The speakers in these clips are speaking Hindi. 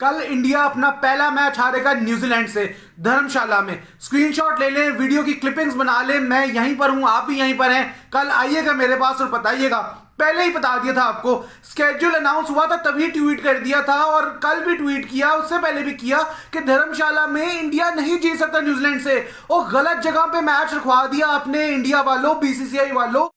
कल इंडिया अपना पहला मैच हारेगा न्यूजीलैंड से धर्मशाला में। स्क्रीनशॉट ले लें, वीडियो की क्लिपिंग्स बना लें, मैं यहीं पर हूं, आप भी यहीं पर हैं। कल आइएगा मेरे पास और बताइएगा। पहले ही बता दिया था आपको, स्केड्यूल अनाउंस हुआ था तभी ट्वीट कर दिया था, और कल भी ट्वीट किया, उससे पहले भी किया कि धर्मशाला में इंडिया नहीं जीत सकता न्यूजीलैंड से। और गलत जगह पे मैच रखवा दिया आपने इंडिया वालों, बीसीसीआई वालों।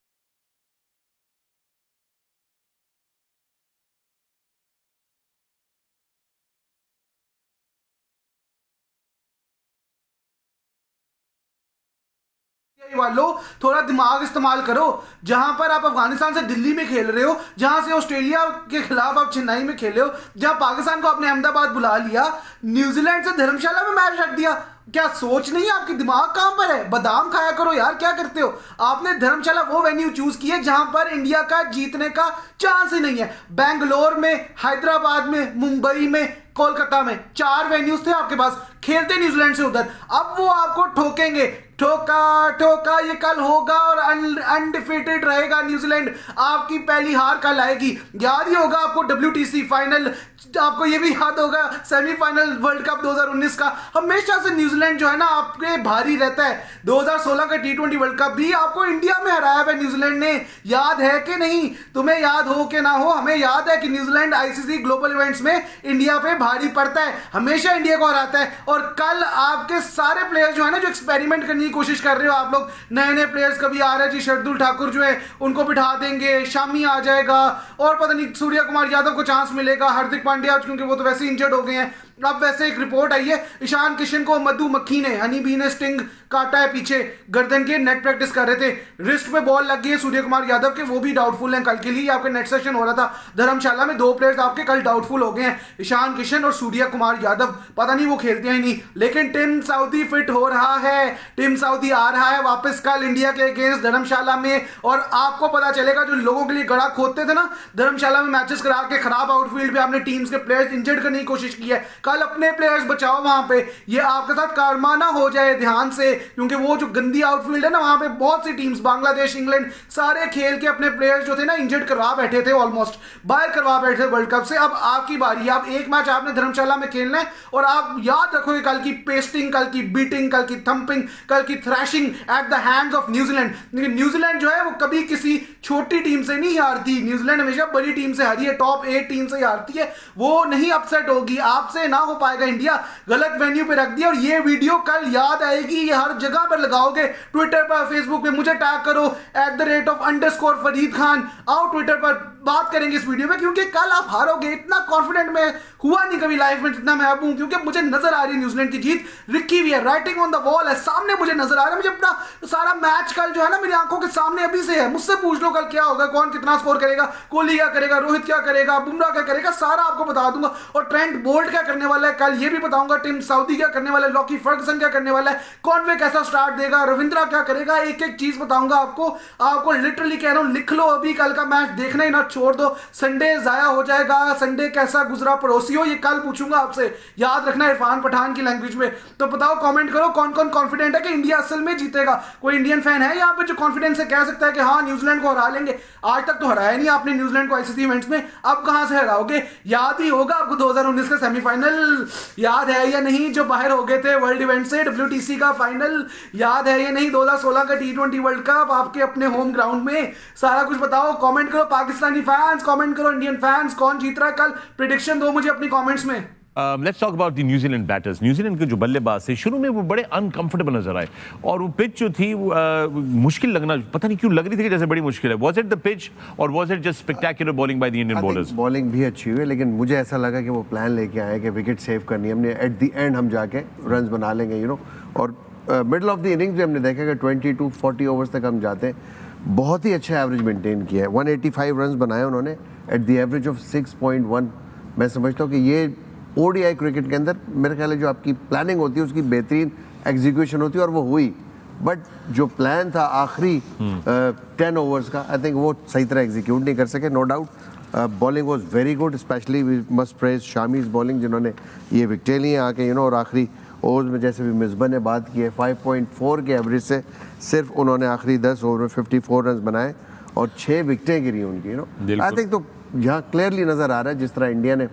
वालों थोड़ा दिमाग इस्तेमाल करो। जहां पर आप अफगानिस्तान से दिल्ली में खेल रहे हो, जहां से ऑस्ट्रेलिया के खिलाफ आप चेन्नई में खेले हो, जहां पाकिस्तान को आपने अहमदाबाद बुला लिया, न्यूजीलैंड से धर्मशाला में मैच रख दिया। क्या सोच नहीं है आपकी? दिमाग कहां पर है? बादाम खाया करो यार, क्या करते हो? आपने धर्मशाला वो वेन्यू चूज किए जहां पर इंडिया का जीतने का चांस ही नहीं है। बेंगलोर में, हैदराबाद में, मुंबई में, कोलकाता में 4 वेन्यूज थे आपके पास, खेलते न्यूजीलैंड से उधर। अब वो आपको ठोकेंगे, ठोका ठोका ये कल होगा और अनडिफीटेड रहेगा न्यूजीलैंड। आपकी पहली हार कल आएगी। याद ही होगा आपको WTC फाइनल, आपको ये भी याद होगा सेमीफाइनल वर्ल्ड कप 2019 का। हमेशा से न्यूजीलैंड जो है ना आपके भारी रहता है। 2016 का T20 वर्ल्ड कप भी आपको इंडिया में हराया है न्यूजीलैंड ने, याद है कि नहीं? तुम्हें याद हो कि ना हो, हमें याद है कि न्यूजीलैंड ICC ग्लोबल इवेंट्स में इंडिया पे भारी पड़ता है, हमेशा इंडिया को हराता है। और कल आपके सारे प्लेयर्स जो है ना, जो एक्सपेरिमेंट करने की कोशिश कर रहे हो आप लोग, नए नए प्लेयर्स, कभी आ रहे जी शार्दुल ठाकुर जो है उनको बिठा देंगे, शामी आ जाएगा, और पता नहीं सूर्य कुमार यादव को चांस मिलेगा, हार्दिक पांड्या क्योंकि वो तो वैसे इंजर्ड हो गए हैं। अब वैसे एक रिपोर्ट आई है, ईशान किशन को मधुमक्खी ने, हनी बी ने स्टिंग काटा है पीछे गर्दन के, नेट प्रैक्टिस कर रहे थे, रिस्ट पे बॉल लग गई है सूर्य कुमार यादव के, वो भी डाउटफुल हैं कल के लिए। आपके नेट सेशन हो रहा था धर्मशाला में, 2 प्लेयर्स आपके कल डाउटफुल हो गए हैं, ईशान किशन और सूर्य कुमार यादव, पता नहीं वो खेलते हैं ही नहीं। लेकिन टिम साउदी फिट हो रहा है, टिम साउदी आ रहा है वापस कल इंडिया के अगेंस्ट धर्मशाला में, और आपको पता चलेगा जो लोगों के लिए गड़ा खोदते थे ना धर्मशाला में मैचेस करा के, खराब आउटफील्ड पे आपने टीम्स के प्लेयर्स इंजर्ड करने की कोशिश की है, कल अपने प्लेयर्स बचाओ वहां पे। ये आपके साथ कारमाना हो जाए ध्यान से, क्योंकि वो जो गंदी आउटफील्ड है ना वहां पे बहुत सी टीम्स, बांग्लादेश, इंग्लैंड, सारे खेल के अपने प्लेयर्स जो थे ना इंजर्ड करवा बैठे थे, ऑलमोस्ट बाहर करवा बैठे थे वर्ल्ड कप से। अब आपकी बारी, आप एक मैच आपने धर्मशाला में खेलना है, और आप याद रखोगे कल की पेस्टिंग, कल की बीटिंग, कल की थंपिंग, कल की thrashing at the hands of New Zealand. लेकिन न्यूजीलैंड जो है वो कभी किसी छोटी टीम से नहीं हारती, न्यूजीलैंड हमेशा बड़ी टीम से हारी है, टॉप 8 टीम से हारती है, वो नहीं अपसेट होगी, आपसे ना हो पाएगा। इंडिया गलत वेन्यू पे रख दिया, और ये वीडियो कल याद आएगी, ये हर जगह पर लगाओगे, ट्विटर पर, फेसबुक पे मुझे टैग करो @_ फरीद खान, आओ ट्विटर पर बात करेंगे इस वीडियो में, क्योंकि कल आप हारोगे। इतना कॉन्फिडेंट मैं हुआ नहीं कभी लाइफ में जितना मैं अब हूं, क्योंकि मुझे नजर आ रही है न्यूजीलैंड की जीत, रिक्की भी है, राइटिंग ऑन द वॉल है, सामने मुझे नजर आ रहा है। मुझे अपना सारा मैच कल जो है ना मेरी आंखों के सामने अभी से है। मुझसे पूछ लो कल क्या होगा, कौन कितना स्कोर करेगा, कोहली क्या करेगा, रोहित क्या करेगा, बुमराह क्या करेगा, सारा आपको बता दूंगा। और ट्रेंट बोल्ट क्या करने वाला है कल, ये भी बताऊंगा। टिम साउदी क्या करने वाला है, लॉकी फर्गसन क्या करने वाला है, कॉनवे कैसा स्टार्ट देगा, रविंद्रा क्या करेगा, एक एक चीज बताऊंगा आपको लिटरली कह रहा हूं, लिख लो अभी, कल का मैच देखना ही ना छोड़ दो, संडे जाया हो जाएगा। संडे कैसा गुजरा पड़ोसियों, ये कल पूछूंगा आपसे, याद रखना इरफान पठान की लैंग्वेज में। तो बताओ, कमेंट करो कौन कौन कॉन्फिडेंट है कि इंडिया असल में जीतेगा। कोई इंडियन फैन है यहाँ पे जो कॉन्फिडेंस से कह सकता है कि हाँ न्यूजीलैंड को हरा लेंगे? आज तक तो हराया नहीं आपने न्यूजीलैंड को ICC इवेंट्स में, अब कहां से हराओगे? याद ही होगा आपको 2019 का सेमीफाइनल, याद है या नहीं, जो बाहर हो गए थे वर्ल्ड इवेंट से, WTC का फाइनल, याद है या नहीं? 2016 का T20 वर्ल्ड कप आपके अपने होम ग्राउंड में, सारा कुछ बताओ, कमेंट करो। पाकिस्तानी फैंस कमेंट करो, इंडियन फैंस कौन जीत रहा है कल, प्रेडिक्शन दो मुझे अपनी कमेंट्स में। Let's talk about the New Zealand batters. New Zealand के जो बल्लेबाज थे शुरू में वो बड़े अनकंफर्टेबल नजर आए, और वो पिच जो थी मुश्किल लगना, पता नहीं क्यों लग रही थी कि जैसे बड़ी मुश्किल है। वाज इट द पिच और was it just spectacular bowling by the Indian bowlers? Bowling भी अच्छी हुई, लेकिन मुझे ऐसा लगा कि वो प्लान लेके आए कि विकेट सेव करनी है हमने, एट द एंड हम जाके रन बना लेंगे, यू नो। और मिडल ऑफ द इनिंग्स भी हमने देखा कि 20 to 40 ओवर्स तक हम जाते हैं। बहुत ही अच्छा एवरेज मेंटेन किया है, 185 रन बनाए उन्होंने एट द एवरेज ऑफ 6.1। मैं समझता हूँ कि ये ODI क्रिकेट के अंदर मेरे ख्याल है जो आपकी प्लानिंग होती है उसकी बेहतरीन एग्जीक्यूशन होती है, और वो हुई। बट जो प्लान था आखिरी 10 ओवर्स का, आई थिंक वो सही तरह एग्जीक्यूट नहीं कर सके, no doubt. Bowling was very good, specially we must praise Shami's bowling, जिन्होंने ये विकेटें ली हैं आके, यू नो। और आखिरी ओवर्स में जैसे भी मिसबा ने बात की है, 5.4 के एवरेज से सिर्फ उन्होंने आखिरी 10 ओवर में 54 रन बनाए और 6 विकेटें गिरी उनकी, यू नो। आई थिंक तो यहाँ क्लियरली नज़र आ रहा है जिस तरह इंडिया ने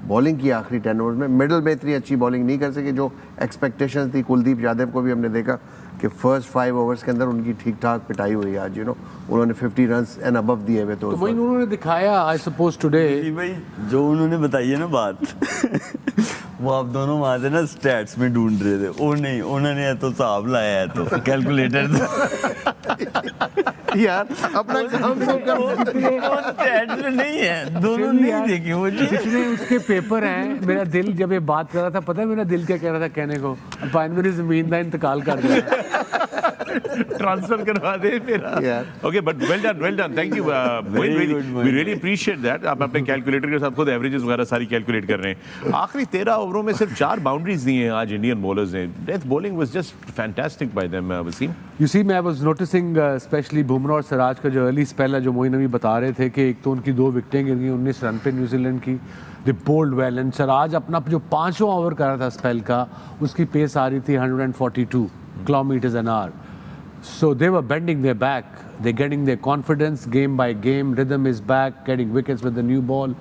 बॉलिंग की आखिरी 10 ओवर्स में। मिडल में इतनी अच्छी बॉलिंग नहीं कर सके जो एक्सपेक्टेशंस थी। कुलदीप यादव को भी हमने देखा कि फर्स्ट 5 ओवर्स के अंदर उनकी ठीक ठाक पिटाई हुई आज, उन्होंने 50 रन्स एंड अबव दिए हुए। तो वही उन्होंने दिखाया आई सपोज टुडे भाई जो उन्होंने बताई है ना बात वो आप दोनों वहां से ना स्टैट्स में ढूंढ रहे थे, वो नहीं उन्होंने तो हिसाब लाया है तो कैलकुलेटर यार अपना काम तो कर। स्टैट्स में नहीं है, दोनों नहीं देखे वो चीज़। जितने उसके पेपर हैं, मेरा दिल जब ये बात कर रहा था, पता है मेरा दिल क्या कह रहा था कहने को, पाइनवेरी जमीन का इंतकाल कर दिया ट्रांसफर करवा दे मेरा। Okay but well done thank you we really appreciate that. आप अपने कैलकुलेटर के साथ खुद एवरेजेस वगैरह सारी कैलकुलेट कर रहे हैं। आखिरी 13 ओवरों में सिर्फ 4 बाउंड्रीज दी हैं आज इंडियन बॉलर्स ने। Death bowling was just fantastic by them Wasim. You see मैं वाज नोटिसिंग स्पेशली बुमराह और सिराज का जो अर्ली स्पेल है, जो मोइन अभी बता रहे थे कि एक तो उनकी 2 विकेटें गिर गई 19 रन पे न्यूजीलैंड की। दे बोल्ड वेल एंड सिराज अपना जो 5वां ओवर कर रहा था स्पेल का, उसकी पेस आ रही थी 142 kilometres an hour. So they were bending their back. They're getting their confidence game by game. Rhythm is back. Getting wickets with the new ball.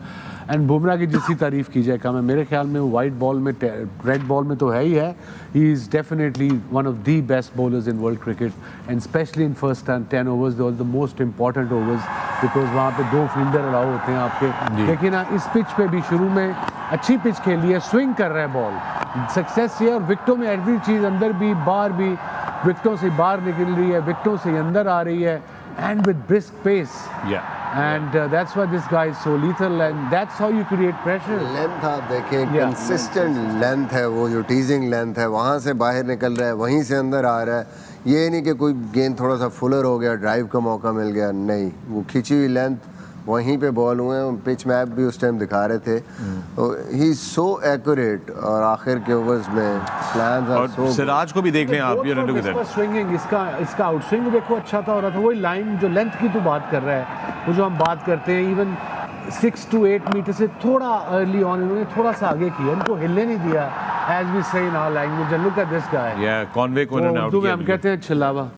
And Bumrah की जितनी तारीफ की जाए कम है। मेरे ख्याल में वो वाइट बॉल में रेड बॉल में तो है ही है। He is definitely one of the best bowlers in world cricket, and especially in first 10 overs, those are the most important overs because वहाँ पे 2 फील्डर अलाउ होते हैं आपके। लेकिन इस पिच पे भी शुरू में अच्छी पिच खेली है, स्विंग कर रहा है बॉल, सक्सेस है और विकेटों में एवरी चीज़ अंदर भी बाहर भी, विकेटों से बाहर निकल रही है, विकेटों से अंदर आ रही है, and with brisk pace. And that's why this guy is so lethal, and that's how you create pressure. Length आप देखें, कंसिस्टेंट लेंथ है, वो जो टीजिंग लेंथ है, वहाँ से बाहर निकल रहा है, वहीं से अंदर आ रहा है। ये नहीं कि कोई गेंद थोड़ा सा फुलर हो गया, ड्राइव का मौका मिल गया, नहीं, वो खिंची हुई लेंथ वहीं पे बॉल हुए हैं। पिच मैप भी उस टाइम दिखा रहे थे। ही इज सो एक्यूरेट और आखिर के ओवर्स में प्लान्स आर सो। सिराज को भी देख लें आप, ये रन टुगेदर स्विंगिंग, इसका आउट स्विंग देखो अच्छा था हो रहा था। वही लाइन जो लेंथ की तो बात कर रहा है, वो जो हम बात करते हैं इवन 6 to 8 मीटर से थोड़ा अर्ली ऑन इन्होंने थोड़ा सा आगे किया, इनको हिलने नहीं दिया। As we say in our language, look at this guy. Conway को इन्होंने आउट किया। हम कहते हैं छिलावा।